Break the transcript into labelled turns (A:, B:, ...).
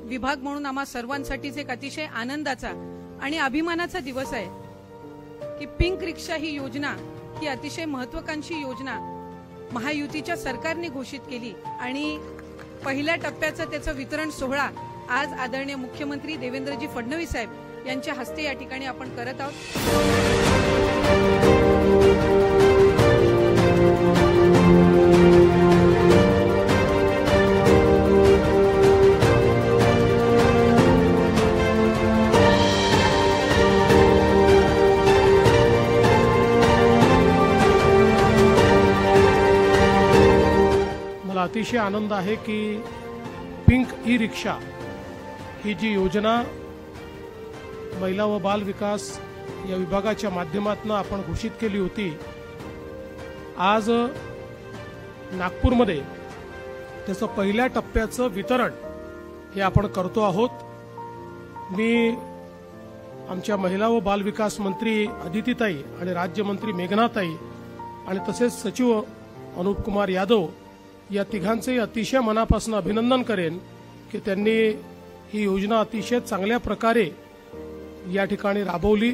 A: विभाग म्हणून आम्हा सर्वांसाठीच एक अतिशय आनंदाचा आणि अभिमानाचा दिवस आहे की पिंक रिक्षा ही योजना ही अतिशय महत्त्वाकांक्षी योजना महायुतीच्या सरकारने घोषित केली आणि पहिल्या टप्प्याचं त्याचं वितरण सोहळा आज आदरणीय मुख्यमंत्री देवेंद्रजी फडणवीस साहेब यांच्या हस्ते या ठिकाणी आपण करत आहोत।
B: मला अतिशय आनंद आहे की पिंक ई रिक्षा ही जी योजना महिला व बाल विकास या विभागाच्या माध्यमातून आपण घोषित केली होती, आज नागपूरमध्ये त्याचं पहिल्या टप्प्याचं वितरण हे आपण करतो आहोत। मी आमच्या महिला व बाल विकास मंत्री अदितीताई आणि राज्यमंत्री मेघनाताई आणि तसेच सचिव अनुप कुमार यादव या तिघांचे अतिशय मनापासून अभिनंदन करेन की त्यांनी ही योजना अतिशय चांगल्या प्रकारे या ठिकाणी राबवली।